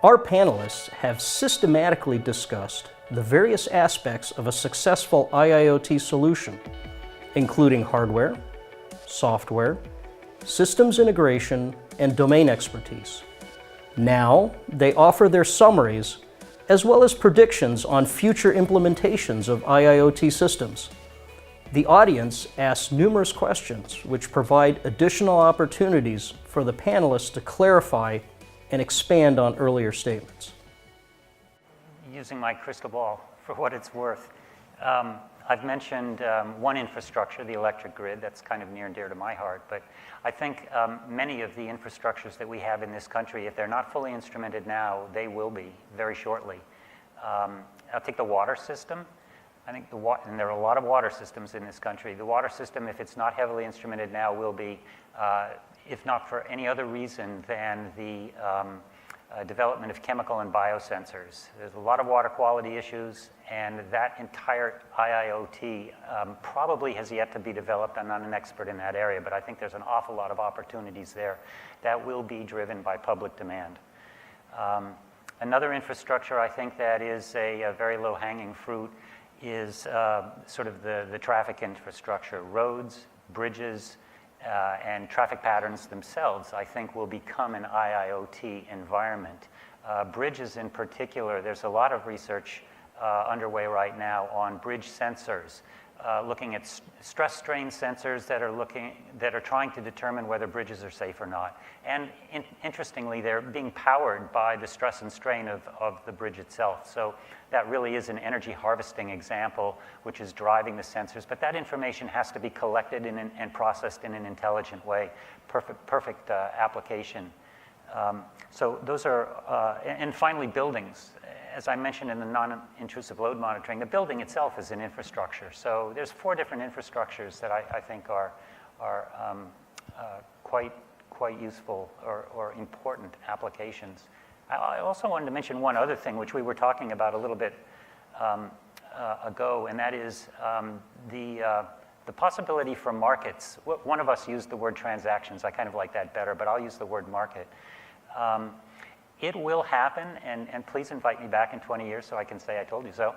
Our panelists have systematically discussed the various aspects of a successful IIoT solution, including hardware, software, systems integration, and domain expertise. Now, they offer their summaries as well as predictions on future implementations of IIoT systems. The audience asks numerous questions which provide additional opportunities for the panelists to clarify and expand on earlier statements. Using my crystal ball for what it's worth, I've mentioned one infrastructure, the electric grid. That's kind of near and dear to my heart, but I think many of the infrastructures that we have in this country, if they're not fully instrumented now, they will be very shortly. I'll take the water system. I think and there are a lot of water systems in this country. The water system, if it's not heavily instrumented now, will be, if not for any other reason than the development of chemical and biosensors. There's a lot of water quality issues, and that entire IIoT probably has yet to be developed. I'm not an expert in that area, but I think there's an awful lot of opportunities there that will be driven by public demand. Another infrastructure I think that is a very low-hanging fruit is sort of the traffic infrastructure. Roads, bridges, and traffic patterns themselves, I think, will become an IIoT environment. Bridges in particular, there's a lot of research underway right now on bridge sensors, looking at stress strain sensors that are trying to determine whether bridges are safe or not. And interestingly, they're being powered by the stress and strain of the bridge itself. So that really is an energy harvesting example which is driving the sensors, but that information has to be collected and processed in an intelligent way. Perfect application. So those are, and finally buildings. As I mentioned in the non-intrusive load monitoring, the building itself is an infrastructure. So there's 4 different infrastructures that I think are quite useful or important applications. I also wanted to mention one other thing, which we were talking about a little bit ago, and that is the possibility for markets. One of us used the word transactions. I kind of like that better, but I'll use the word market. It will happen, and please invite me back in 20 years so I can say I told you so.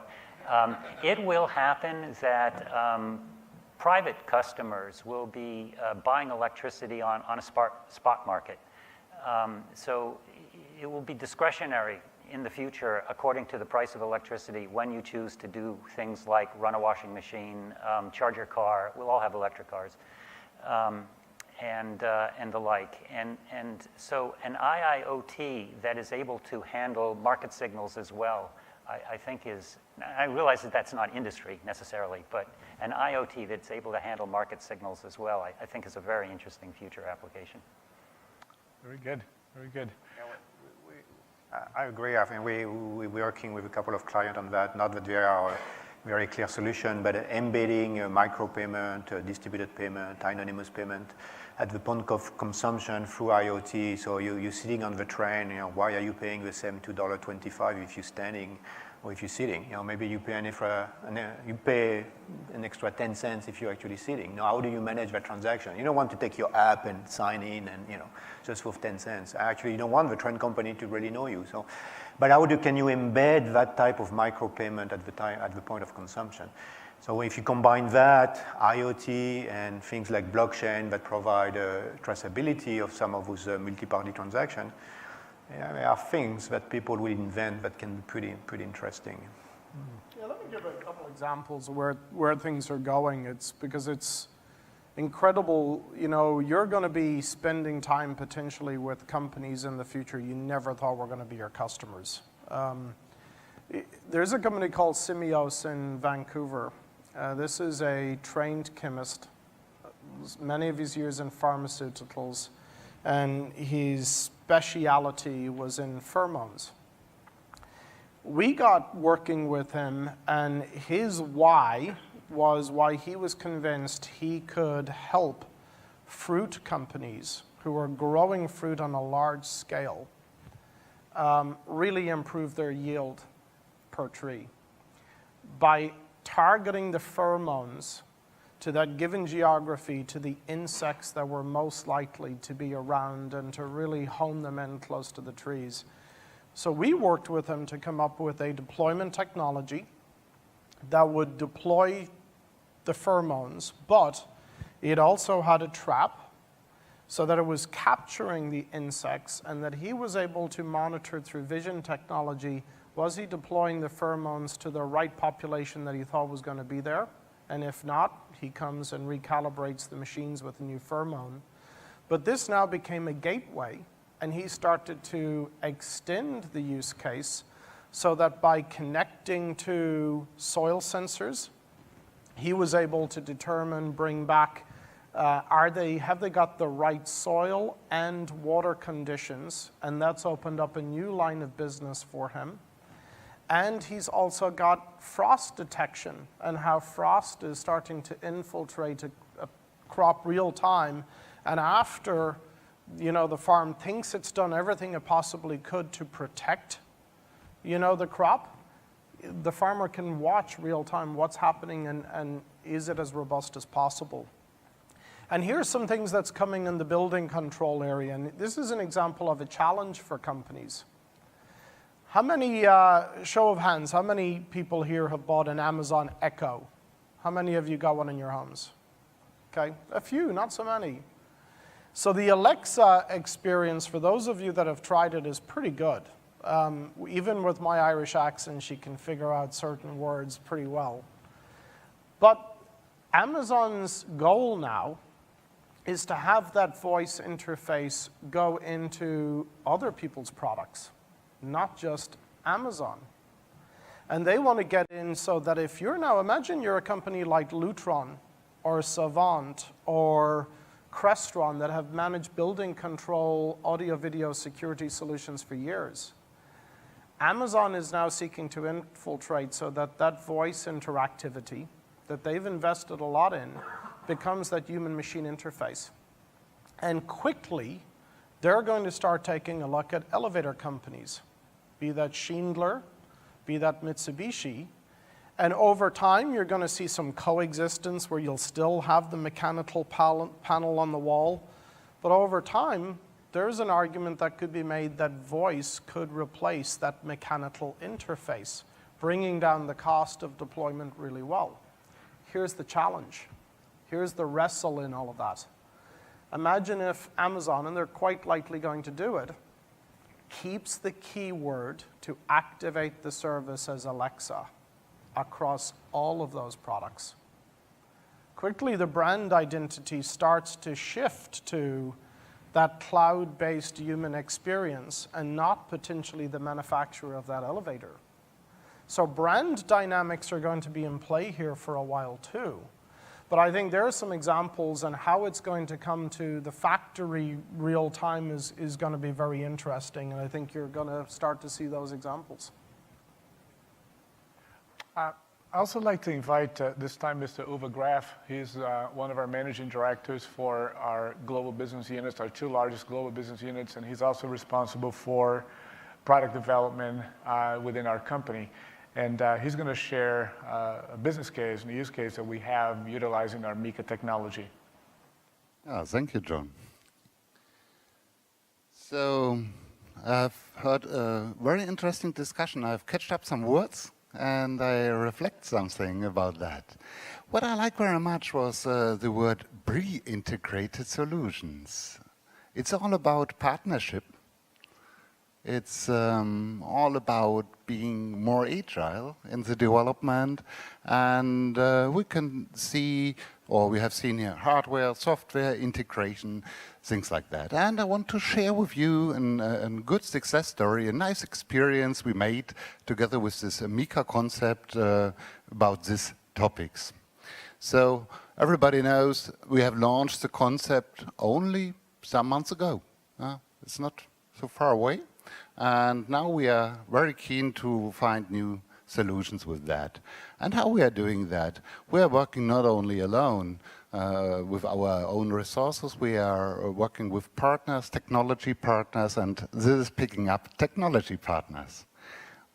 It will happen that private customers will be buying electricity on a spot market. So it will be discretionary in the future according to the price of electricity when you choose to do things like run a washing machine, charge your car. We'll all have electric cars. And the like. And so an IIoT that is able to handle market signals as well, I think I realize that that's not industry necessarily, but an IoT that's able to handle market signals as well, I think is a very interesting future application. Very good, very good. I agree. I think we're working with a couple of clients on that, not that they are a very clear solution, but embedding a micropayment, distributed payment, anonymous payment at the point of consumption through IoT. So you're sitting on the train, why are you paying the same $2.25 if you're standing or if you're sitting? Maybe you pay an extra 10 cents if you're actually sitting. Now, how do you manage that transaction? You don't want to take your app and sign in and, just for 10 cents. Actually, you don't want the train company to really know you. So, but how can you embed that type of micropayment at the point of consumption? So if you combine that, IoT, and things like blockchain that provide traceability of some of those multi-party transactions, there are things that people will invent that can be pretty interesting. Yeah, let me give a couple examples of where things are going. It's because it's incredible. You're going to be spending time potentially with companies in the future you never thought were going to be your customers. There's a company called Simios in Vancouver. This is a trained chemist, many of his years in pharmaceuticals, and his speciality was in pheromones. We got working with him, and his why was why he was convinced he could help fruit companies who are growing fruit on a large scale really improve their yield per tree by targeting the pheromones to that given geography, to the insects that were most likely to be around, and to really hone them in close to the trees. So we worked with him to come up with a deployment technology that would deploy the pheromones, but it also had a trap so that it was capturing the insects and that he was able to monitor through vision technology, was he deploying the pheromones to the right population that he thought was going to be there? And if not, he comes and recalibrates the machines with a new pheromone. But this now became a gateway, and he started to extend the use case so that by connecting to soil sensors, he was able to determine, bring back, have they got the right soil and water conditions? And that's opened up a new line of business for him. And he's also got frost detection and how frost is starting to infiltrate a crop real time. And after, the farm thinks it's done everything it possibly could to protect, the crop, the farmer can watch real time what's happening and is it as robust as possible. And here's some things that's coming in the building control area. And this is an example of a challenge for companies. How many, show of hands, how many people here have bought an Amazon Echo? How many of you got one in your homes? Okay, a few, not so many. So the Alexa experience, for those of you that have tried it, is pretty good. Even with my Irish accent, she can figure out certain words pretty well. But Amazon's goal now is to have that voice interface go into other people's products, not just Amazon. And they want to get in so that if you're now, imagine you're a company like Lutron or Savant or Crestron that have managed building control, audio, video, security solutions for years. Amazon is now seeking to infiltrate so that that voice interactivity that they've invested a lot in becomes that human-machine interface. And quickly, they're going to start taking a look at elevator companies, be that Schindler, be that Mitsubishi, and over time, you're going to see some coexistence where you'll still have the mechanical panel on the wall, but over time, there's an argument that could be made that voice could replace that mechanical interface, bringing down the cost of deployment really well. Here's the challenge. Here's the wrestle in all of that. Imagine if Amazon, and they're quite likely going to do it, keeps the keyword to activate the service as Alexa across all of those products. Quickly, the brand identity starts to shift to that cloud-based human experience and not potentially the manufacturer of that elevator. So brand dynamics are going to be in play here for a while too. But I think there are some examples, and how it's going to come to the factory real time is going to be very interesting, and I think you're going to start to see those examples. I also like to invite this time Mr. Uwe Graf. He's one of our managing directors for our global business units, our two largest global business units, and he's also responsible for product development within our company. And he's going to share a business case and a use case that we have utilizing our Mika technology. Thank you, John. So I've heard a very interesting discussion. I've catched up some words and I reflect something about that. What I like very much was the word pre-integrated solutions. It's all about partnership. It's all about being more agile in the development, and we can see, or we have seen here, hardware, software integration, things like that. And I want to share with you a good success story, a nice experience we made together with this Mika concept about these topics. So everybody knows we have launched the concept only some months ago. It's not so far away. And now we are very keen to find new solutions with that. And how we are doing that? We are working not only alone with our own resources, we are working with partners, technology partners, and this is picking up technology partners.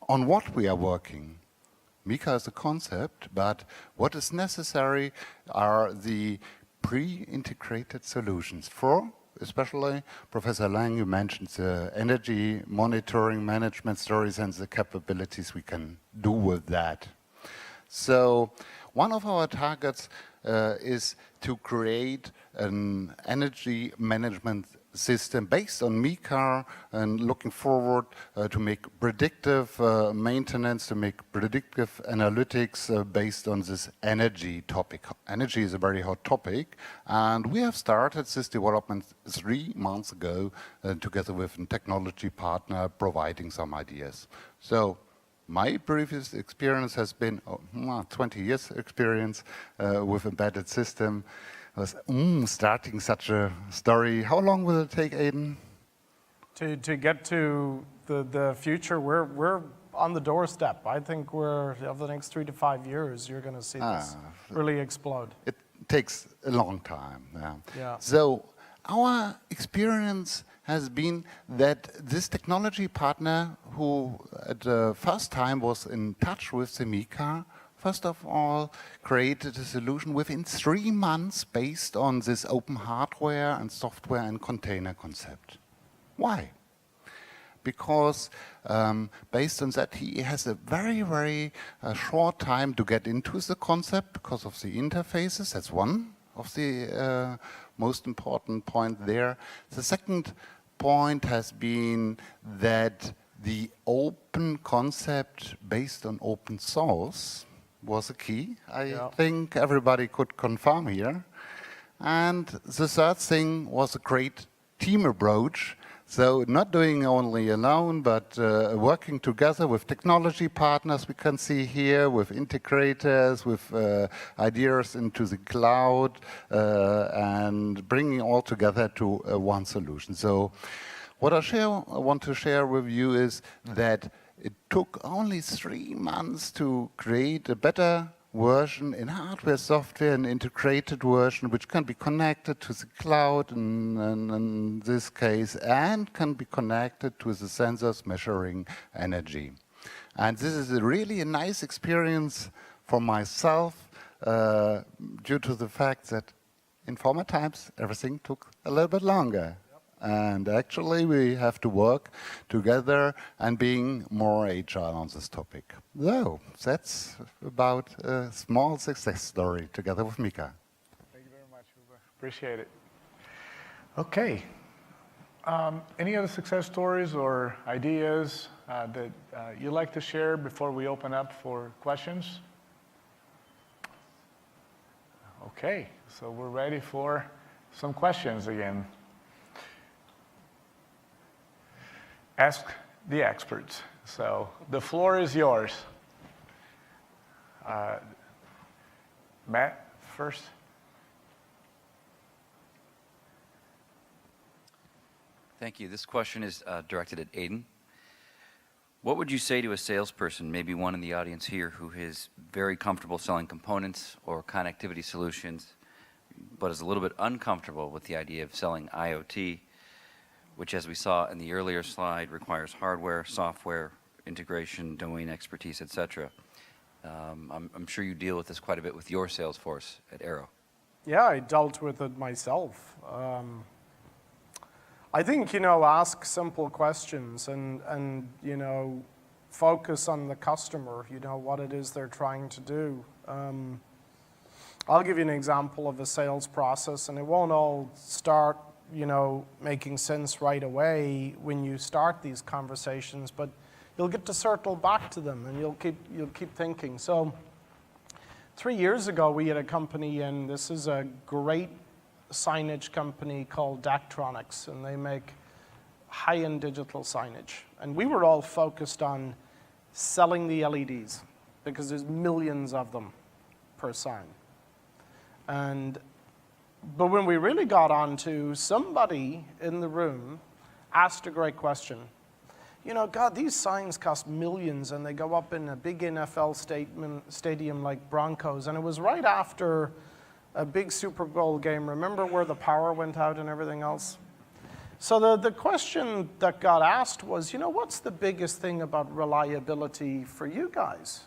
On what we are working? Mika is a concept, but what is necessary are the pre-integrated solutions for especially. Professor Lang, you mentioned the energy monitoring management stories and the capabilities we can do with that. So one of our targets is to create an energy management system based on MiCAR and looking forward to make predictive maintenance, to make predictive analytics based on this energy topic. Energy is a very hot topic, and we have started this development 3 months ago together with a technology partner providing some ideas. So my previous experience has been 20 years experience with embedded system. Was starting such a story. How long will it take, Aidan? To get to the future, we're on the doorstep. I think we're, over the next 3 to 5 years, you're going to see this really explode. It takes a long time. Yeah. So our experience has been that this technology partner who at the first time was in touch with the MiCAR, first of all, created a solution within 3 months based on this open hardware and software and container concept. Why? Because based on that, he has a very short time to get into the concept because of the interfaces. That's one of the most important point there. The second point has been that the open concept based on open source was a key. I think everybody could confirm here. And the third thing was a great team approach. So not doing only alone, but working together with technology partners we can see here, with integrators, with ideas into the cloud, and bringing all together to one solution. So what I want to share with you is that it took only 3 months to create a better version in hardware, software, an integrated version which can be connected to the cloud in this case, and can be connected to the sensors measuring energy. And this is really a nice experience for myself due to the fact that in former times everything took a little bit longer. And actually, we have to work together and being more agile on this topic. So that's about a small success story together with Mika. Thank you very much, Uwe. Appreciate it. Okay. Any other success stories or ideas that you'd like to share before we open up for questions? Okay, so we're ready for some questions again. Ask the experts. So the floor is yours. Matt, first. Thank you. This question is directed at Aidan. What would you say to a salesperson, maybe one in the audience here, who is very comfortable selling components or connectivity solutions, but is a little bit uncomfortable with the idea of selling IoT, which, as we saw in the earlier slide, requires hardware, software, integration, domain expertise, etc. I'm sure you deal with this quite a bit with your sales force at Arrow. Yeah, I dealt with it myself. I think, ask simple questions and focus on the customer, what it is they're trying to do. I'll give you an example of a sales process, and it won't all start making sense right away when you start these conversations, but you'll get to circle back to them and you'll keep thinking. So 3 years ago, we had a company, and this is a great signage company called Daktronics, and they make high-end digital signage. And we were all focused on selling the LEDs because there's millions of them per sign. But when we really got on to, somebody in the room asked a great question. God, these signs cost millions, and they go up in a big NFL stadium like Broncos. And it was right after a big Super Bowl game. Remember where the power went out and everything else? So the question that got asked was, what's the biggest thing about reliability for you guys?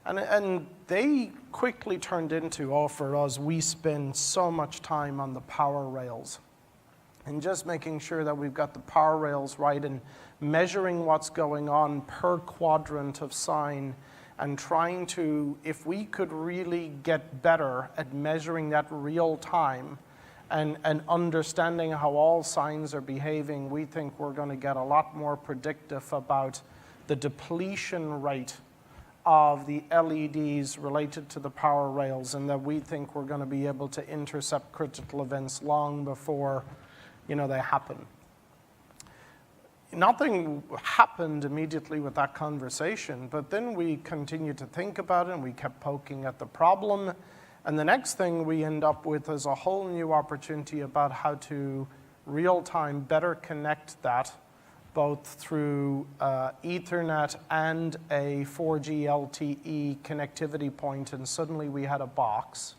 And they quickly turned into, for us, we spend so much time on the power rails. and just making sure that we've got the power rails right and measuring what's going on per quadrant of sign and trying to, if we could really get better at measuring that real time and understanding how all signs are behaving, we think we're going to get a lot more predictive about the depletion rate of the LEDs related to the power rails, and that we think we're going to be able to intercept critical events long before they happen. Nothing happened immediately with that conversation, but then we continued to think about it and we kept poking at the problem. And the next thing we end up with is a whole new opportunity about how to real-time better connect that, both through Ethernet and a 4G LTE connectivity point, and suddenly we had a box.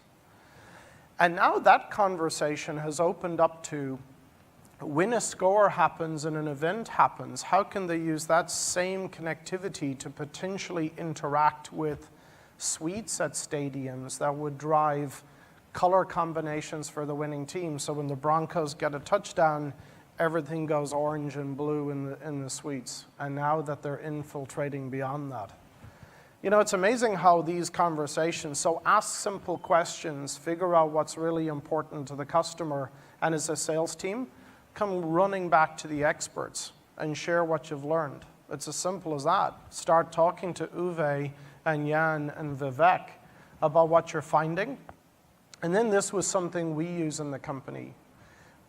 And now that conversation has opened up to, when a score happens and an event happens, how can they use that same connectivity to potentially interact with suites at stadiums that would drive color combinations for the winning team? So when the Broncos get a touchdown, everything goes orange and blue in the suites. And now that they're infiltrating beyond that. It's amazing how these conversations, so ask simple questions, figure out what's really important to the customer, and as a sales team, come running back to the experts and share what you've learned. It's as simple as that. Start talking to Uwe and Jan and Vivek about what you're finding. And then this was something we use in the company.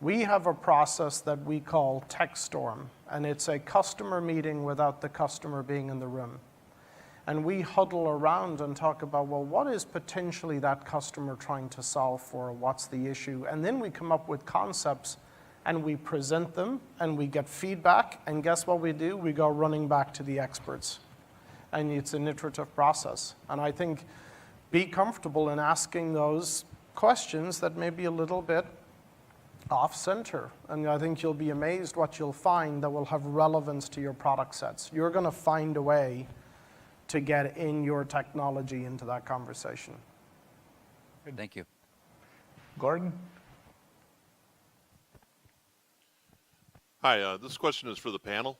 We have a process that we call TechStorm, and it's a customer meeting without the customer being in the room. And we huddle around and talk about, well, what is potentially that customer trying to solve for? What's the issue? And then we come up with concepts and we present them and we get feedback. And guess what we do? We go running back to the experts. And it's an iterative process. And I think be comfortable in asking those questions that may be a little bit off-center. And I think you'll be amazed what you'll find that will have relevance to your product sets. You're going to find a way to get in your technology into that conversation. Thank you. Gordon? Hi, this question is for the panel.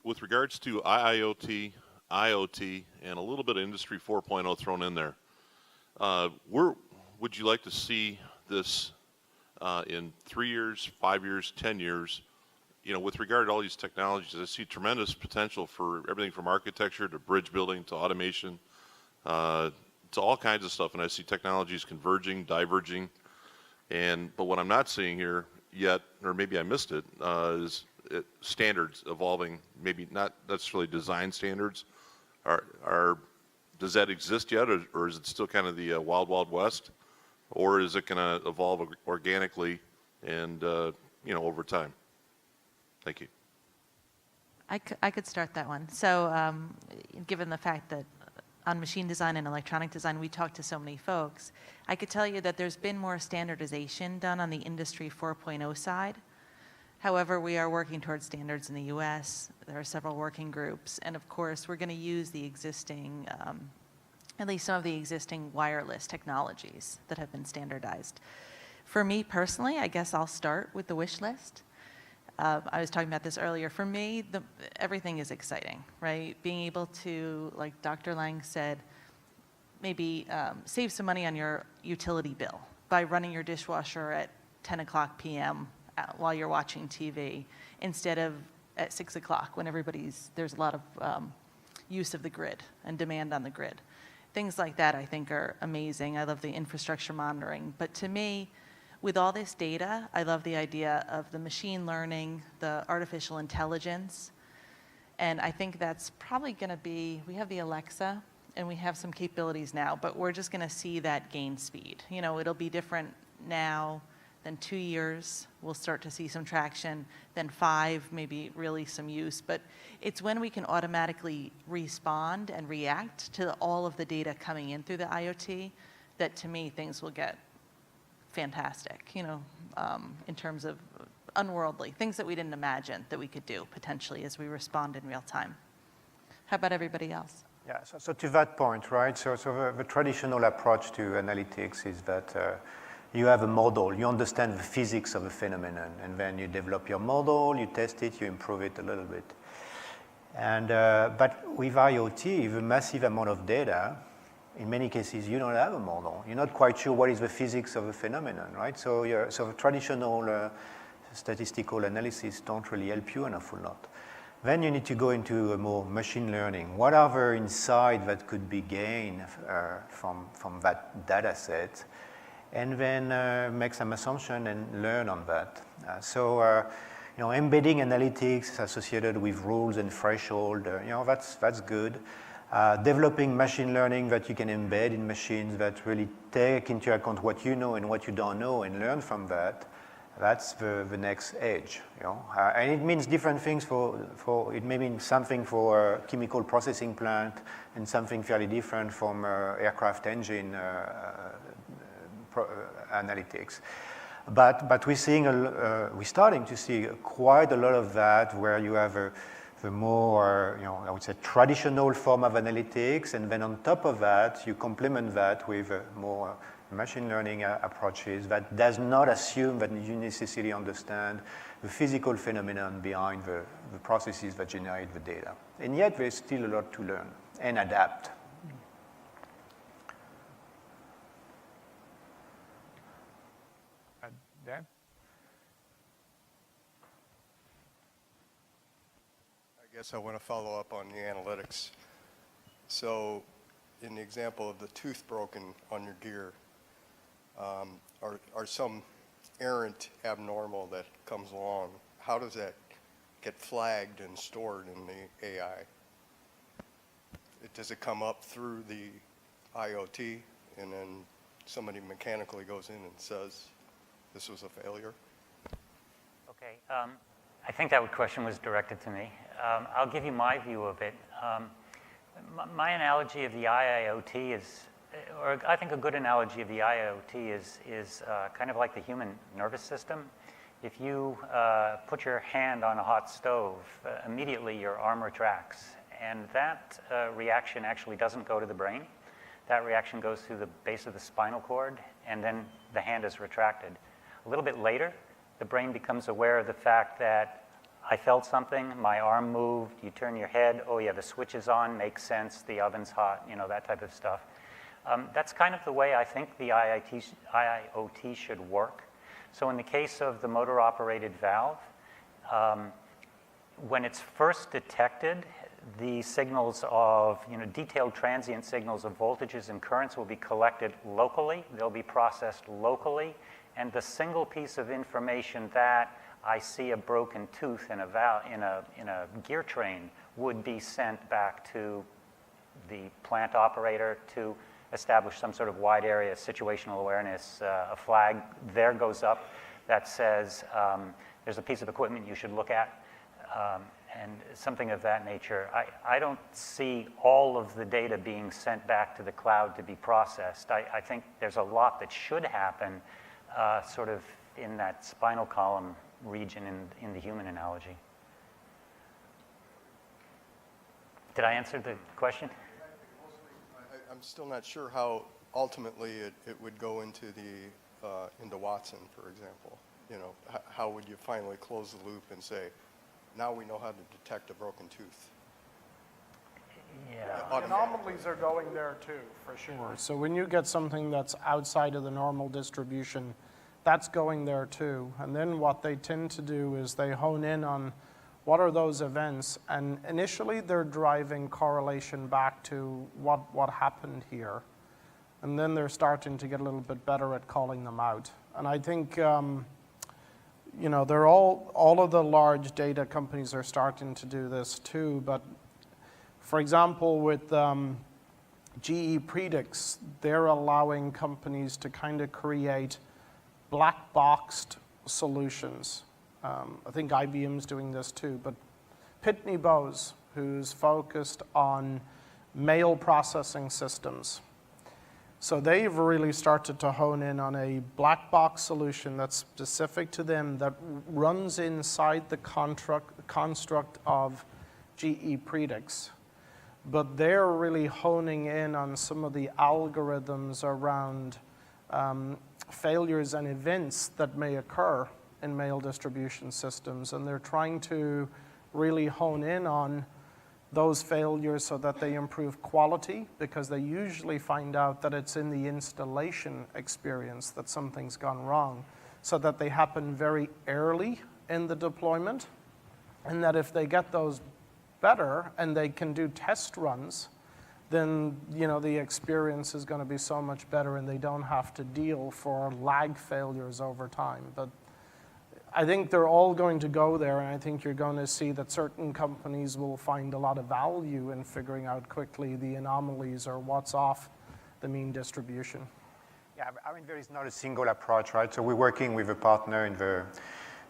With regards to IIoT, IoT, and a little bit of Industry 4.0 thrown in there, where would you like to see this in 3 years, 5 years, 10 years? With regard to all these technologies, I see tremendous potential for everything from architecture to bridge building to automation to all kinds of stuff. And I see technologies converging, diverging. But what I'm not seeing here yet, or maybe I missed it, is standards evolving, maybe not necessarily design standards. Does that exist yet, or is it still kind of the wild, wild west? Or is it going to evolve organically and over time? Thank you. I could start that one. So given the fact that on machine design and electronic design, we talk to so many folks, I could tell you that there's been more standardization done on the Industry 4.0 side. However, we are working towards standards in the US. There are several working groups. And of course, we're going to use the existing, at least some of the existing wireless technologies that have been standardized. For me personally, I guess I'll start with the wish list. I was talking about this earlier. For me, everything is exciting, right? Being able to, like Dr. Lang said, maybe save some money on your utility bill by running your dishwasher at 10 o'clock p.m. While you're watching TV instead of at 6 o'clock when there's a lot of use of the grid and demand on the grid. Things like that I think are amazing. I love the infrastructure monitoring. But to me, with all this data, I love the idea of the machine learning, the artificial intelligence, and I think that's probably going to be, we have the Alexa, and we have some capabilities now, but we're just going to see that gain speed. It'll be different now than 2 years. We'll start to see some traction, then 5, maybe really some use, but it's when we can automatically respond and react to all of the data coming in through the IoT that, to me, things will get fantastic, in terms of unworldly, things that we didn't imagine that we could do potentially as we respond in real time. How about everybody else? Yeah, so to that point, right, so the traditional approach to analytics is that you have a model, you understand the physics of a phenomenon, and then you develop your model, you test it, you improve it a little bit. And, but with IoT, the massive amount of data, in many cases, you don't have a model. You're not quite sure what is the physics of a phenomenon, right? So, so traditional statistical analysis don't really help you an awful lot. Then you need to go into a more machine learning. What are the insights that could be gained from that data set? And then make some assumption and learn on that. You know, embedding analytics associated with rules and threshold, you know, that's good. Developing machine learning that you can embed in machines that really take into account what you know and what you don't know and learn from that. That's the next edge, you know. And it means different things it may mean something for a chemical processing plant and something fairly different from aircraft engine analytics. But we're starting to see quite a lot of that where you have the more, you know, I would say traditional form of analytics, and then on top of that, you complement that with more machine learning approaches that does not assume that you necessarily understand the physical phenomenon behind the processes that generate the data. And yet there's still a lot to learn and adapt. Dan? I guess I want to follow up on the analytics. So in the example of the tooth broken on your gear, are some errant abnormal that comes along? How does that get flagged and stored in the AI? Does it come up through the IoT and then somebody mechanically goes in and says, this was a failure? Okay, I think that question was directed to me. I'll give you my view of it. My analogy of the IIoT is, or I think a good analogy of the IIoT is kind of like the human nervous system. If you put your hand on a hot stove, immediately your arm retracts. And that reaction actually doesn't go to the brain. That reaction goes through the base of the spinal cord, and then the hand is retracted. A little bit later, the brain becomes aware of the fact that I felt something, my arm moved, you turn your head, oh yeah, the switch is on, makes sense, the oven's hot, you know, that type of stuff. That's kind of the way I think the IIoT should work. So in the case of the motor-operated valve, when it's first detected, the signals of, you know, detailed transient signals of voltages and currents will be collected locally, they'll be processed locally, and the single piece of information that I see a broken tooth in a gear train would be sent back to the plant operator to establish some sort of wide area situational awareness. A flag there goes up that says there's a piece of equipment you should look at, and something of that nature. I don't see all of the data being sent back to the cloud to be processed. I think there's a lot that should happen sort of in that spinal column region in the human analogy. Did I answer the question? I'm still not sure how ultimately it would go into Watson, for example. You know, how would you finally close the loop and say, now we know how to detect a broken tooth? Yeah. Anomalies are going there too, for sure. So when you get something that's outside of the normal distribution, that's going there too. And then what they tend to do is they hone in on what are those events, and initially they're driving correlation back to what happened here. And then they're starting to get a little bit better at calling them out. And I think, you know, they're all of the large data companies are starting to do this too. But for example, with GE Predix, they're allowing companies to kind of create black boxed solutions. I think IBM's doing this too, but Pitney Bowes, who's focused on mail processing systems. So they've really started to hone in on a black box solution that's specific to them, that runs inside the construct of GE Predix. But they're really honing in on some of the algorithms around failures and events that may occur in mail distribution systems, and they're trying to really hone in on those failures so that they improve quality, because they usually find out that it's in the installation experience that something's gone wrong, so that they happen very early in the deployment, and that if they get those better and they can do test runs, then the experience is going to be so much better, and they don't have to deal for lag failures over time. But I think they're all going to go there, and I think you're going to see that certain companies will find a lot of value in figuring out quickly the anomalies or what's off the mean distribution. Yeah, I mean, there is not a single approach, right? So we're working with a partner in the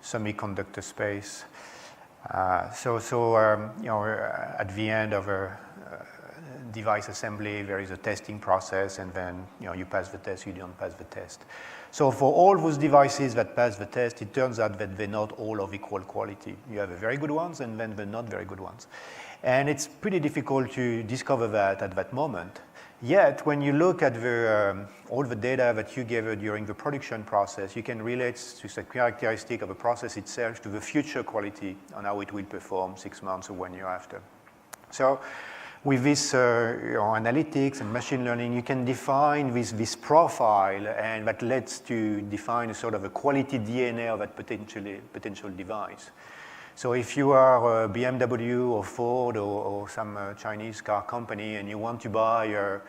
semiconductor space. At the end of a device assembly, there is a testing process, and then you pass the test, you don't pass the test. So for all those devices that pass the test, it turns out that they're not all of equal quality. You have the very good ones, and then the not very good ones. And it's pretty difficult to discover that at that moment. Yet, when you look at all the data that you gathered during the production process, you can relate to the characteristic of the process itself to the future quality and how it will perform 6 months or 1 year after. So with this analytics and machine learning, you can define this profile, and that lets to define a sort of a quality DNA of that potential device. So if you are BMW or Ford or some Chinese car company, and you want to buy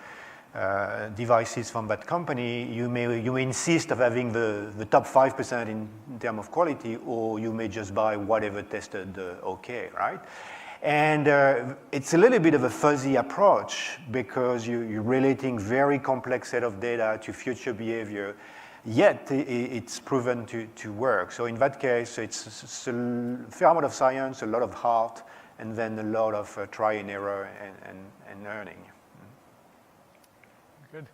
devices from that company, you may insist of having the top 5% in terms of quality, or you may just buy whatever tested okay, right? And it's a little bit of a fuzzy approach, because you're relating very complex set of data to future behavior, yet it's proven to work. So in that case, it's a fair amount of science, a lot of heart, and then a lot of try and error and learning. Good.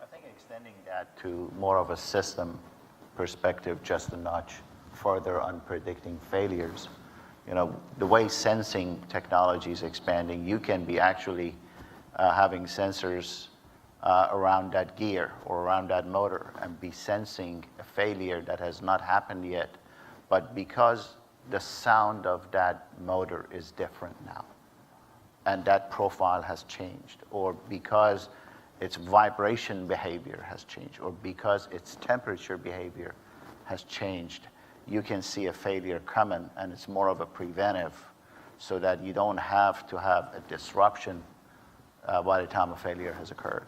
I think extending that to more of a system perspective, just a notch further on predicting failures. The way sensing technology is expanding, you can be actually having sensors around that gear or around that motor and be sensing a failure that has not happened yet, but because the sound of that motor is different now, and that profile has changed, or because its vibration behavior has changed, or because its temperature behavior has changed, you can see a failure coming, and it's more of a preventive, so that you don't have to have a disruption by the time a failure has occurred.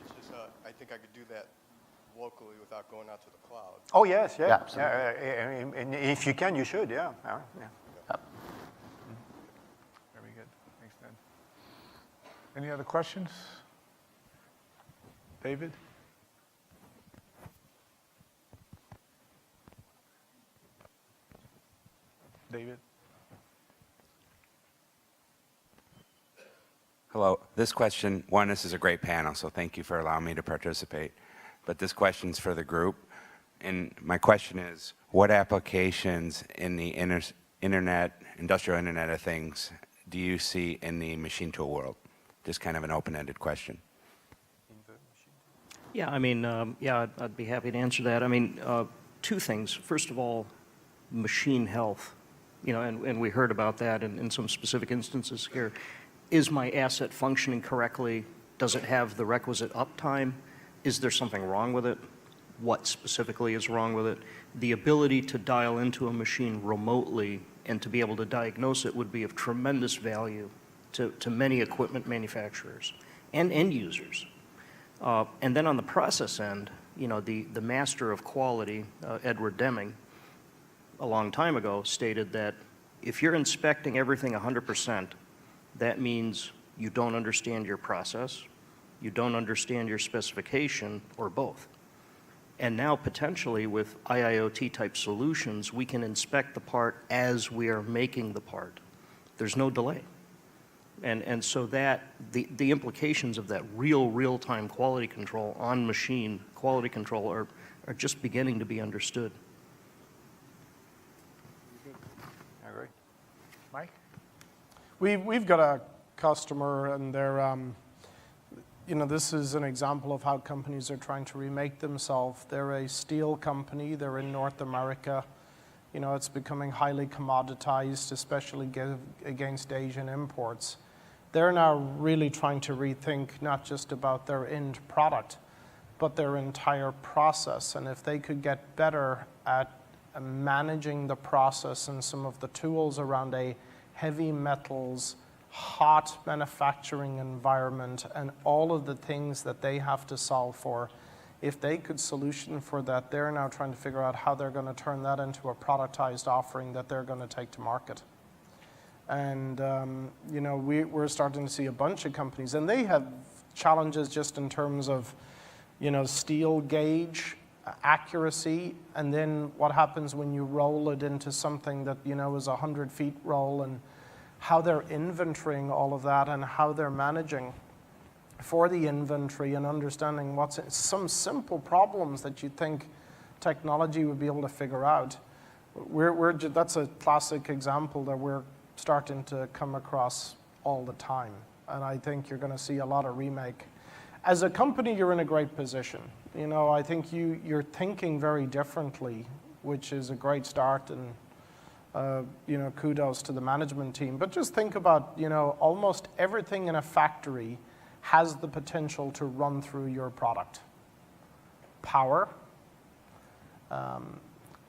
It's just, I think I could do that locally without going out to the cloud. Oh, yes, yeah. Yeah, and if you can, you should, yeah. Very good. Thanks, Dan. Any other questions? David? David? Hello. This question, this is a great panel, so thank you for allowing me to participate. But this question's for the group. And my question is, what applications in the industrial Internet of Things do you see in the machine tool world? Just kind of an open-ended question. Yeah, I mean, I'd be happy to answer that. I mean, two things. First of all, machine health. And we heard about that in some specific instances here. Is my asset functioning correctly? Does it have the requisite uptime? Is there something wrong with it? What specifically is wrong with it? The ability to dial into a machine remotely and to be able to diagnose it would be of tremendous value to many equipment manufacturers and end users. And then on the process end, the master of quality, Edward Deming, a long time ago stated that if you're inspecting everything 100%, that means you don't understand your process, you don't understand your specification, or both. And now potentially with IIoT type solutions, we can inspect the part as we are making the part. There's no delay. And so that the implications of that real-time quality control on machine quality control are just beginning to be understood. Mike? We've got a customer, and this is an example of how companies are trying to remake themselves. They're a steel company. They're in North America. It's becoming highly commoditized, especially against Asian imports. They're now really trying to rethink not just about their end product, but their entire process. And if they could get better at managing the process and some of the tools around a heavy metals, hot manufacturing environment and all of the things that they have to solve for, if they could solution for that, they're now trying to figure out how they're going to turn that into a productized offering that they're going to take to market. And, we're starting to see a bunch of companies, and they have challenges just in terms of, steel gauge accuracy, and then what happens when you roll it into something that, is a 100-feet roll, and how they're inventorying all of that and how they're managing for the inventory and understanding what's some simple problems that you think technology would be able to figure out. That's a classic example that we're starting to come across all the time. And I think you're going to see a lot of remake. As a company, you're in a great position. I think you're thinking very differently, which is a great start, and kudos to the management team. But just think about, almost everything in a factory has the potential to run through your product. Power,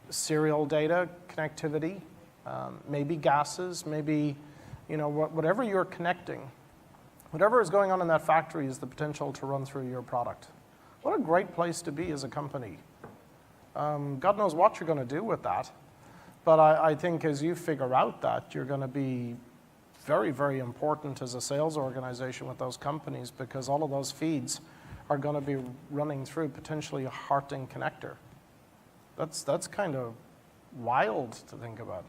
serial data, connectivity, maybe gases, maybe, whatever you're connecting. Whatever is going on in that factory is the potential to run through your product. What a great place to be as a company. God knows what you're going to do with that. But I think as you figure out that, you're going to be very, very important as a sales organization with those companies, because all of those feeds are going to be running through potentially a Harting connector. That's kind of wild to think about.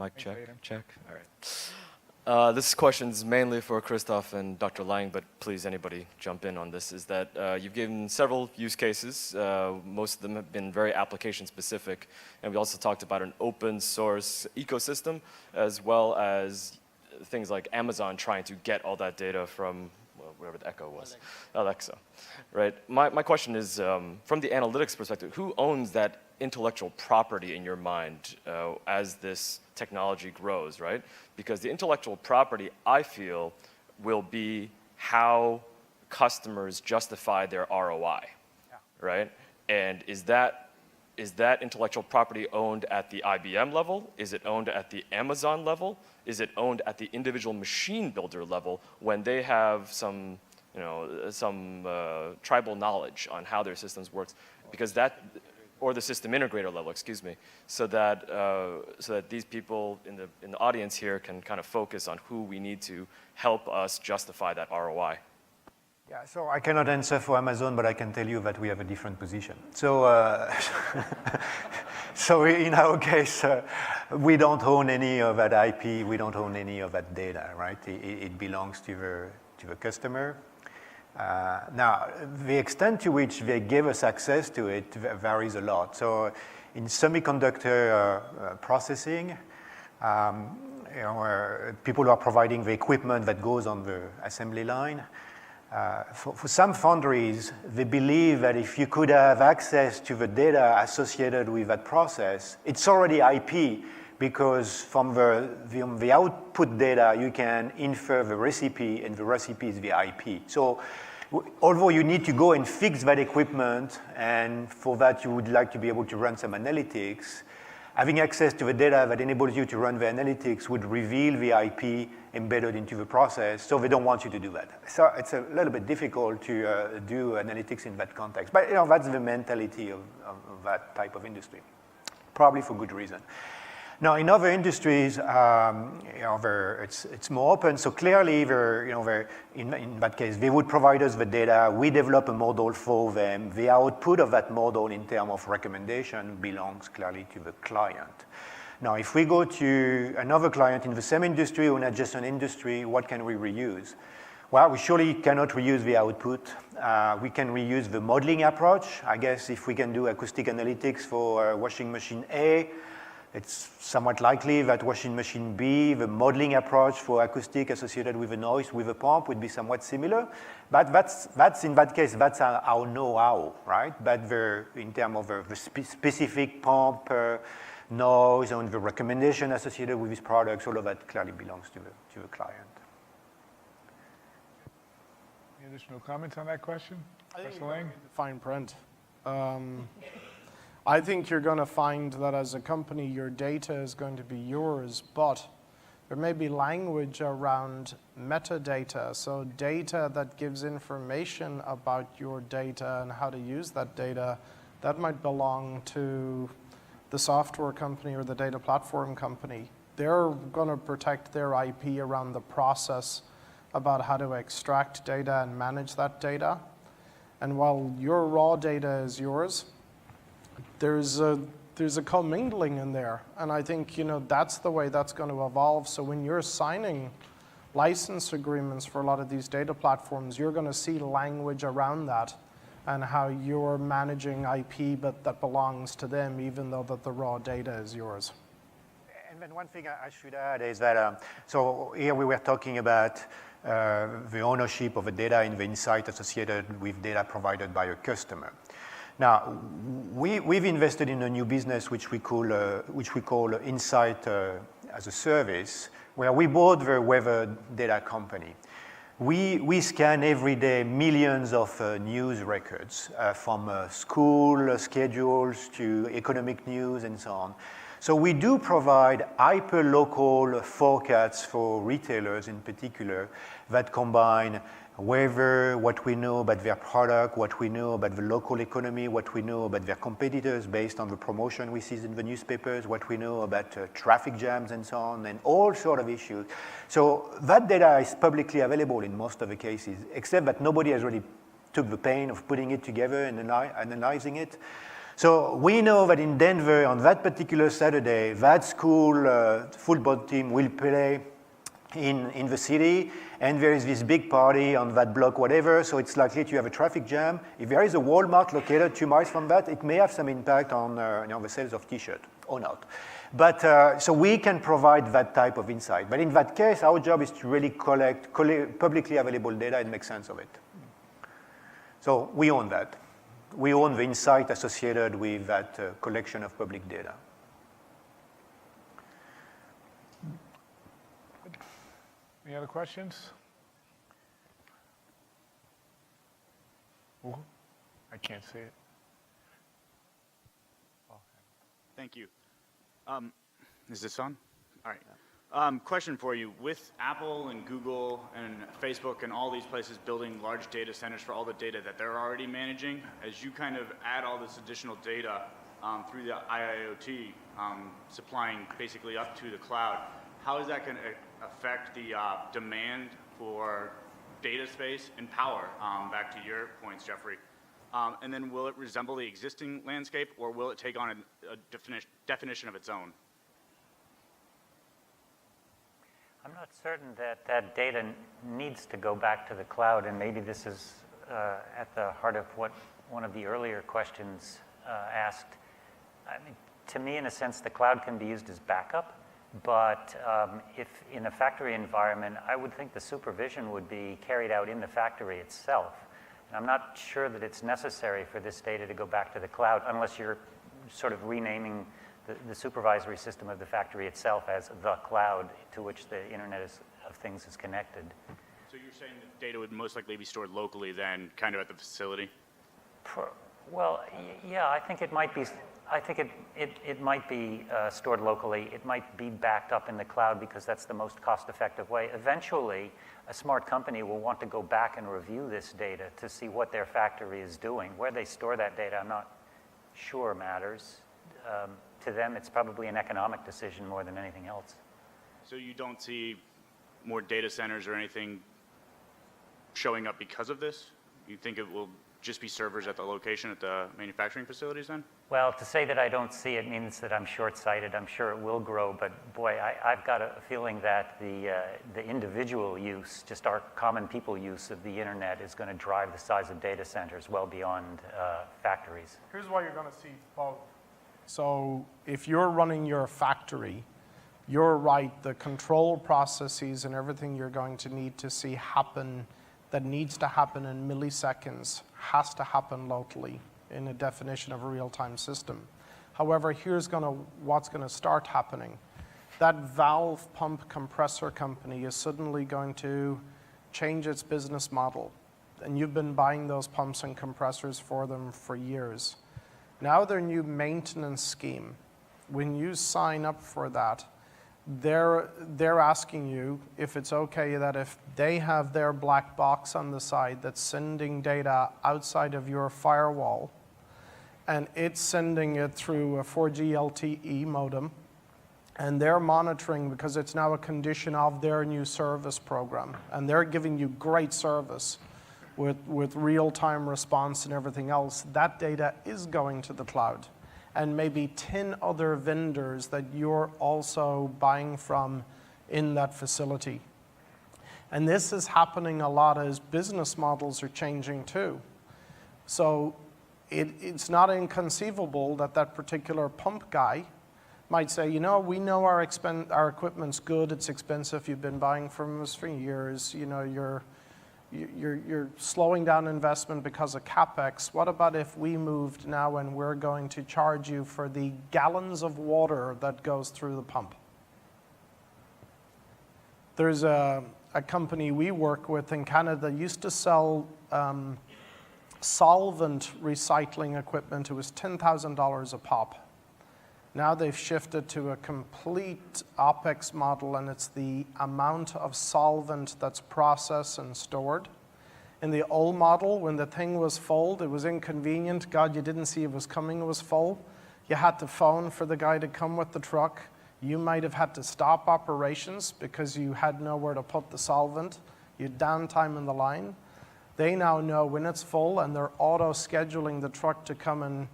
Mic check, check. All right. This question's mainly for Christoph and Dr. Lang, but please, anybody jump in on this, is that you've given several use cases. Most of them have been very application specific. And we also talked about an open source ecosystem, as well as things like Amazon trying to get all that data from whatever the Echo was, Alexa, right? My question is, from the analytics perspective, who owns that intellectual property in your mind as this technology grows, right? Because the intellectual property, I feel, will be how customers justify their ROI, right? And is that intellectual property owned at the IBM level? Is it owned at the Amazon level? Is it owned at the individual machine builder level when they have some tribal knowledge on how their systems works? Because or the system integrator level, excuse me, so that these people in the audience here can kind of focus on who we need to help us justify that ROI. Yeah, so I cannot answer for Amazon, but I can tell you that we have a different position. So, so in our case, we don't own any of that IP. We don't own any of that data, right? It belongs to the customer. Now, the extent to which they give us access to it varies a lot. So in semiconductor processing, people are providing the equipment that goes on the assembly line. For some foundries, they believe that if you could have access to the data associated with that process, it's already IP, because from the output data, you can infer the recipe, and the recipe is the IP. So although you need to go and fix that equipment, and for that you would like to be able to run some analytics, having access to the data that enables you to run the analytics would reveal the IP embedded into the process, so they don't want you to do that. So it's a little bit difficult to do analytics in that context. But that's the mentality of that type of industry, probably for good reason. Now, in other industries, it's more open. So clearly, in that case, they would provide us the data. We develop a model for them. The output of that model in terms of recommendation belongs clearly to the client. Now, if we go to another client in the same industry or in adjacent industry, what can we reuse? Well, we surely cannot reuse the output. We can reuse the modeling approach. I guess if we can do acoustic analytics for washing machine A, It's somewhat likely that washing machine B, the modeling approach for acoustic associated with the noise with a pump would be somewhat similar. But that's in that case, that's our know-how, right? But in terms of the specific pump noise and the recommendation associated with these products, all of that clearly belongs to the client. Any additional comments on that question? Professor Lang? Fine print. I think you're going to find that as a company, your data is going to be yours, but there may be language around metadata, so data that gives information about your data and how to use that data, that might belong to the software company or the data platform company. They're going to protect their IP around the process about how to extract data and manage that data. And while your raw data is yours, there's a commingling in there. And I think, that's the way that's going to evolve. So when you're signing license agreements for a lot of these data platforms, you're going to see language around that and how you're managing IP but that belongs to them, even though that the raw data is yours. And then one thing I should add is that, so here we were talking about the ownership of the data and the insight associated with data provided by a customer. Now, we've invested in a new business which we call Insight as a Service, where we bought the weather data company. We scan every day millions of news records, from school schedules to economic news and so on. So we do provide hyper-local forecasts for retailers in particular that combine weather, what we know about their product, what we know about the local economy, what we know about their competitors based on the promotion we see in the newspapers, what we know about traffic jams and so on, and all sort of issues. So that data is publicly available in most of the cases, except that nobody has really took the pain of putting it together and analyzing it. So we know that in Denver, on that particular Saturday, that school football team will play in the city, and there is this big party on that block, whatever, so it's likely to have a traffic jam. If there is a Walmart located 2 miles from that, it may have some impact on the sales of T-shirt or not. But so we can provide that type of insight. But in that case, our job is to really collect publicly available data and make sense of it. So we own that. We own the insight associated with that collection of public data. Any other questions? Ooh, I can't see it. Thank you. Is this on? All right. Question for you. With Apple and Google and Facebook and all these places building large data centers for all the data that they're already managing, as you kind of add all this additional data through the IIoT, supplying basically up to the cloud, how is that going to affect the demand for data space and power, back to your points, Jeffrey? And then will it resemble the existing landscape, or will it take on a definition of its own? I'm not certain that that data needs to go back to the cloud, and maybe this is at the heart of what one of the earlier questions asked. I mean, to me, in a sense, the cloud can be used as backup, but if in a factory environment, I would think the supervision would be carried out in the factory itself. And I'm not sure that it's necessary for this data to go back to the cloud unless you're sort of renaming the supervisory system of the factory itself as the cloud to which the Internet of Things is connected. So you're saying that data would most likely be stored locally then, kind of at the facility? Well, yeah, I think it might be. I think it might be stored locally. It might be backed up in the cloud because that's the most cost-effective way. Eventually, a smart company will want to go back and review this data to see what their factory is doing. Where they store that data, I'm not sure matters. To them, it's probably an economic decision more than anything else. So you don't see more data centers or anything showing up because of this? You think it will just be servers at the location at the manufacturing facilities then? Well, to say that I don't see it means that I'm short-sighted. I'm sure it will grow, but boy, I've got a feeling that the individual use, just our common people use of the internet is going to drive the size of data centers well beyond factories. Here's why you're going to see both. So if you're running your factory, you're right, the control processes and everything you're going to need to see happen that needs to happen in milliseconds has to happen locally in a definition of a real-time system. However, here's what's going to start happening. That valve pump compressor company is suddenly going to change its business model. And you've been buying those pumps and compressors for them for years. Now their new maintenance scheme, when you sign up for that, they're asking you if it's okay that if they have their black box on the side that's sending data outside of your firewall, and it's sending it through a 4G LTE modem, and they're monitoring because it's now a condition of their new service program, and they're giving you great service with real-time response and everything else, that data is going to the cloud. And maybe 10 other vendors that you're also buying from in that facility. And this is happening a lot as business models are changing too. So it's not inconceivable that that particular pump guy might say, you know, we know our equipment's good, it's expensive, you've been buying from us for years, you know, you're slowing down investment because of CapEx. What about if we moved now and we're going to charge you for the gallons of water that goes through the pump? There's a company we work with in Canada used to sell solvent recycling equipment. It was $10,000 a pop. Now they've shifted to a complete OpEx model, and it's the amount of solvent that's processed and stored. In the old model, when the thing was full, it was inconvenient. God, you didn't see it was coming, it was full. You had to phone for the guy to come with the truck. You might have had to stop operations because you had nowhere to put the solvent. You had downtime in the line. They now know when it's full, and they're auto-scheduling the truck to come and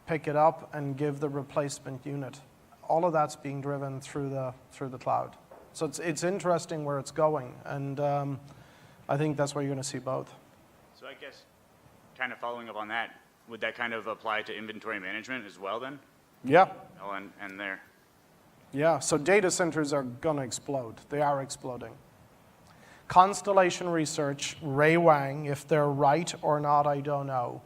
pick it up and give the replacement unit. All of that's being driven through the cloud. So it's interesting where it's going, and I think that's where you're going to see both. So I guess, kind of following up on that, would that kind of apply to inventory management as well then? Yeah. Oh, and there. Yeah, so data centers are going to explode. They are exploding. Constellation Research, Ray Wang, if they're right or not, I don't know.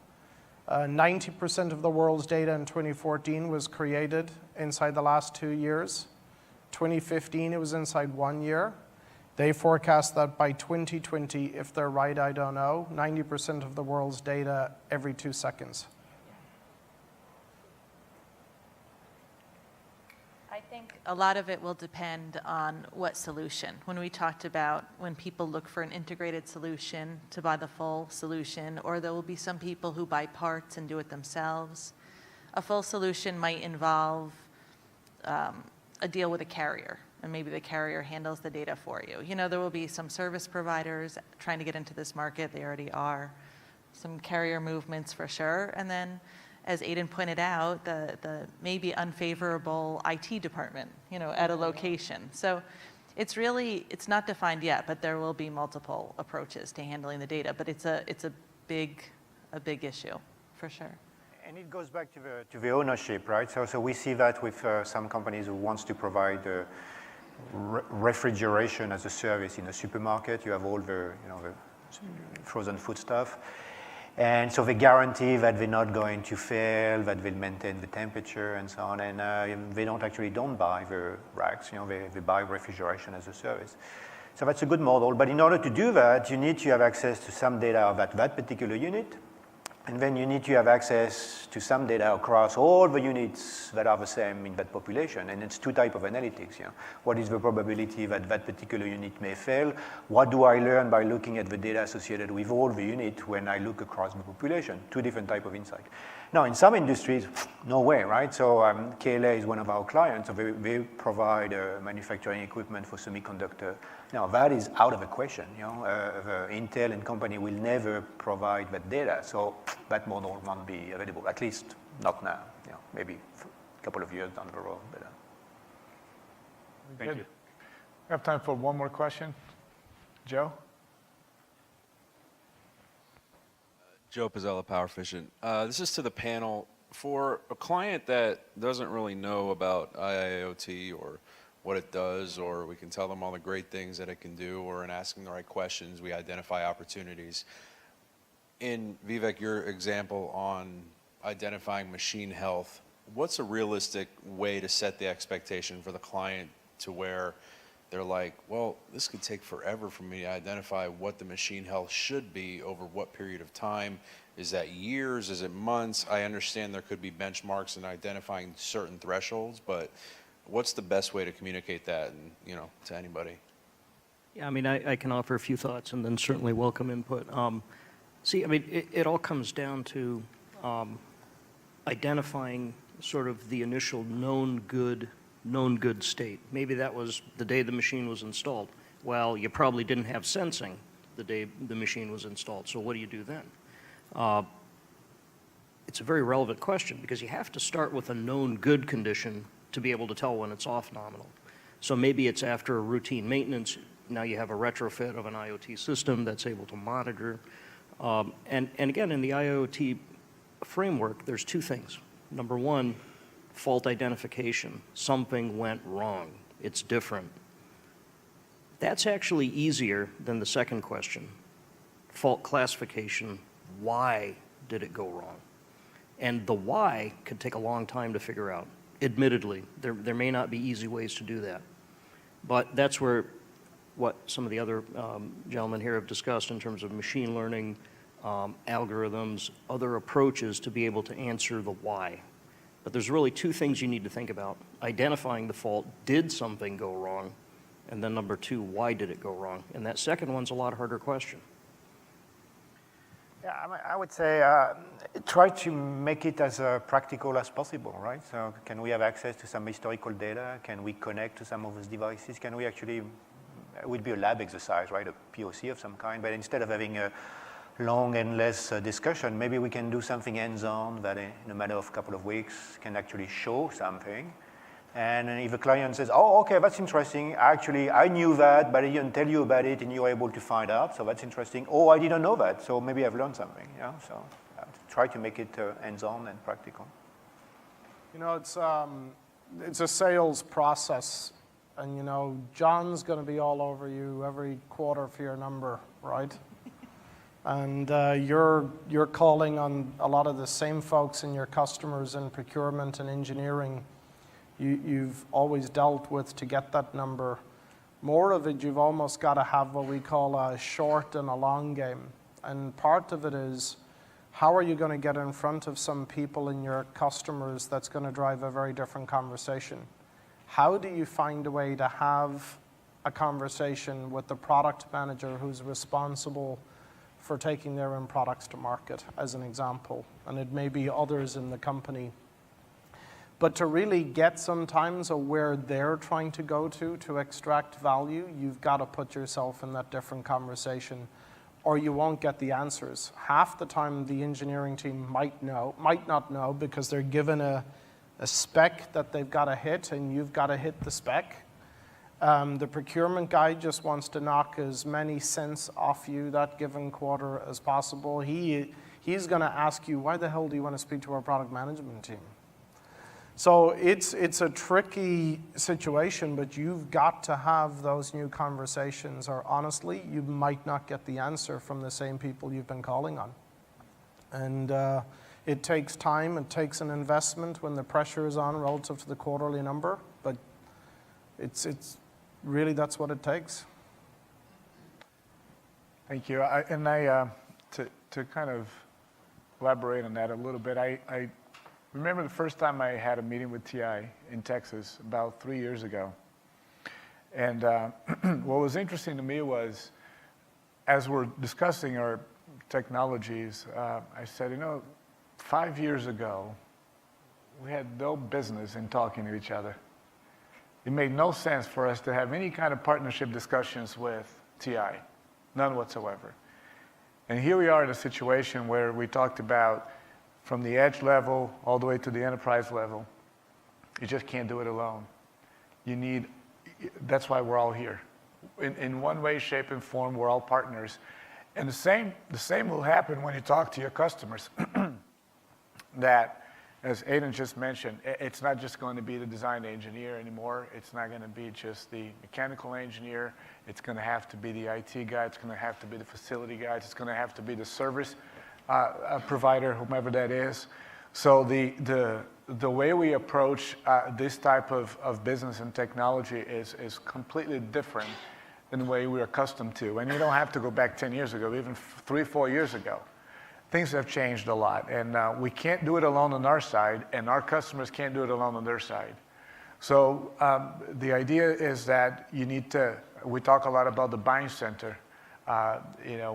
90% of the world's data in 2014 was created inside the last 2 years. 2015, it was inside 1 year. They forecast that by 2020, if they're right, I don't know, 90% of the world's data every 2 seconds. I think a lot of it will depend on what solution. When we talked about when people look for an integrated solution to buy the full solution, or there will be some people who buy parts and do it themselves. A full solution might involve a deal with a carrier, and maybe the carrier handles the data for you. You know, there will be some service providers trying to get into this market. They already are. Some carrier movements for sure. And then, as Aidan pointed out, the maybe unfavorable IT department, you know, at a location. So it's not defined yet, but there will be multiple approaches to handling the data. But it's a big issue, for sure. And it goes back to the ownership, right? So we see that with some companies who wants to provide refrigeration as a service in a supermarket. You have all the frozen food stuff. And so they guarantee that they're not going to fail, that they'll maintain the temperature and so on. And they don't buy the racks, they buy refrigeration as a service. So that's a good model. But in order to do that, you need to have access to some data of that particular unit. And then you need to have access to some data across all the units that are the same in that population. And it's two types of analytics. What is the probability that that particular unit may fail? What do I learn by looking at the data associated with all the units when I look across the population? Two different types of insight. Now, in some industries, no way, right? So KLA is one of our clients. So they provide manufacturing equipment for semiconductor. Now, that is out of the question. Intel and company will never provide that data. So that model won't be available, at least not now. Maybe a couple of years down the road. But, Thank you. We have time for one more question. Joe? Joe Pizzella, Power Efficient. This is to the panel. For a client that doesn't really know about IIoT or what it does, or we can tell them all the great things that it can do, or in asking the right questions, we identify opportunities. In Vivek, your example on identifying machine health, what's a realistic way to set the expectation for the client to where they're like, well, this could take forever for me to identify what the machine health should be over what period of time? Is that years? Is it months? I understand there could be benchmarks in identifying certain thresholds, but what's the best way to communicate that, and, you know, to anybody? Yeah, I mean, I can offer a few thoughts and then certainly welcome input. See, I mean, it all comes down to identifying sort of the initial known good state. Maybe that was the day the machine was installed. Well, you probably didn't have sensing the day the machine was installed, so what do you do then? It's a very relevant question because you have to start with a known good condition to be able to tell when it's off nominal. So maybe it's after a routine maintenance. Now you have a retrofit of an IoT system that's able to monitor. And again, in the IIoT framework, there's two things. Number one, fault identification. Something went wrong. It's different. That's actually easier than the second question. Fault classification. Why did it go wrong? And the why could take a long time to figure out. Admittedly, there may not be easy ways to do that. But that's where what some of the other gentlemen here have discussed in terms of machine learning, algorithms, other approaches to be able to answer the why. But there's really two things you need to think about. Identifying the fault, did something go wrong? And then number two, why did it go wrong? And that second one's a lot harder question. Yeah, I would say try to make it as practical as possible, right? So can we have access to some historical data? Can we connect to some of those devices? Can we actually, it would be a lab exercise, right? A POC of some kind, but instead of having a long, endless discussion, maybe we can do something hands-on that in a matter of a couple of weeks can actually show something. And if a client says, oh, okay, that's interesting. Actually, I knew that, but I didn't tell you about it, and you were able to find out, so that's interesting. Oh, I didn't know that, so maybe I've learned something. Yeah, so try to make it hands-on and practical. You know, it's a sales process, and you know, John's going to be all over you every quarter for your number, right? And you're calling on a lot of the same folks in your customers in procurement and engineering you've always dealt with to get that number. More of it, you've almost got to have what we call a short and a long game. And part of it is, how are you going to get in front of some people in your customers that's going to drive a very different conversation? How do you find a way to have a conversation with the product manager who's responsible for taking their own products to market, as an example? And it may be others in the company. But to really get sometimes where they're trying to go to extract value, you've got to put yourself in that different conversation, or you won't get the answers. Half the time the engineering team might not know because they're given a spec that they've got to hit, and you've got to hit the spec. The procurement guy just wants to knock as many cents off you that given quarter as possible. He's going to ask you, why the hell do you want to speak to our product management team? So it's a tricky situation, but you've got to have those new conversations, or honestly, you might not get the answer from the same people you've been calling on. And it takes time, it takes an investment when the pressure is on relative to the quarterly number, but it's really, that's what it takes. Thank you. To kind of elaborate on that a little bit, I remember the first time I had a meeting with TI in Texas about 3 years ago. And what was interesting to me was, as we're discussing our technologies, I said, 5 years ago, we had no business in talking to each other. It made no sense for us to have any kind of partnership discussions with TI, none whatsoever. And here we are in a situation where we talked about from the edge level all the way to the enterprise level. You just can't do it alone. That's why we're all here. In one way, shape, and form, we're all partners. And the same will happen when you talk to your customers. That as Aidan just mentioned, it's not just going to be the design engineer anymore. It's not going to be just the mechanical engineer. It's going to have to be the IT guy. It's going to have to be the facility guy. It's going to have to be the service provider, whomever that is. So the way we approach this type of business and technology is completely different than the way we're accustomed to. And you don't have to go back 10 years ago, even 3, 4 years ago. Things have changed a lot, and we can't do it alone on our side, and our customers can't do it alone on their side. So the idea is that you need to, we talk a lot about the buying center.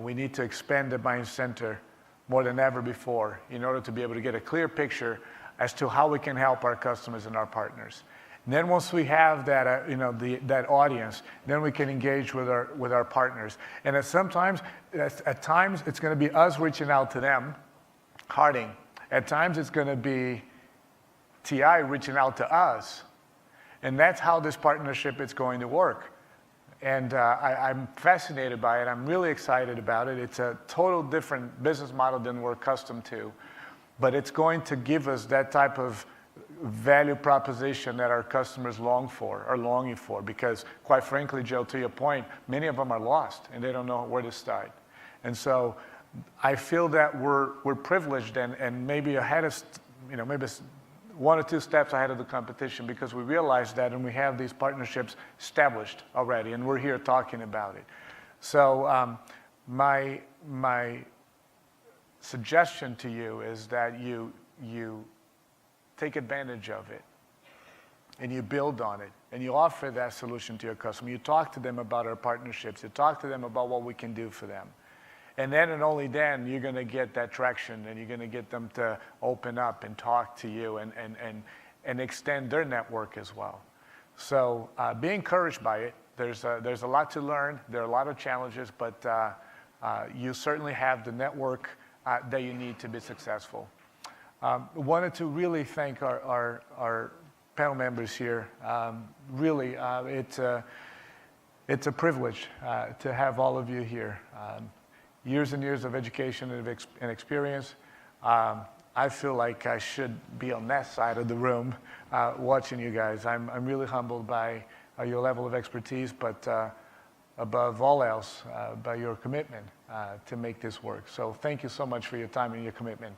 We need to expand the buying center more than ever before in order to be able to get a clear picture as to how we can help our customers and our partners. And then once we have that, that audience, then we can engage with our partners. And at times, it's going to be us reaching out to them, Harding. At times, it's going to be TI reaching out to us. And that's how this partnership is going to work. And I'm fascinated by it. I'm really excited about it. It's a total different business model than we're accustomed to. But it's going to give us that type of value proposition that our customers are longing for. Because quite frankly, Joe, to your point, many of them are lost and they don't know where to start. And so I feel that we're privileged and maybe ahead of, maybe 1 or 2 steps ahead of the competition, because we realize that and we have these partnerships established already, and we're here talking about it. So my suggestion to you is that you take advantage of it and you build on it and you offer that solution to your customer. You talk to them about our partnerships. You talk to them about what we can do for them. And then and only then you're going to get that traction and you're going to get them to open up and talk to you and extend their network as well. So be encouraged by it. There's a lot to learn. There are a lot of challenges, but you certainly have the network that you need to be successful. Wanted to really thank our panel members here. Really, it's a privilege to have all of you here. Years and years of education and experience. I feel like I should be on that side of the room watching you guys. I'm really humbled by your level of expertise, but above all else, by your commitment to make this work. So thank you so much for your time and your commitment.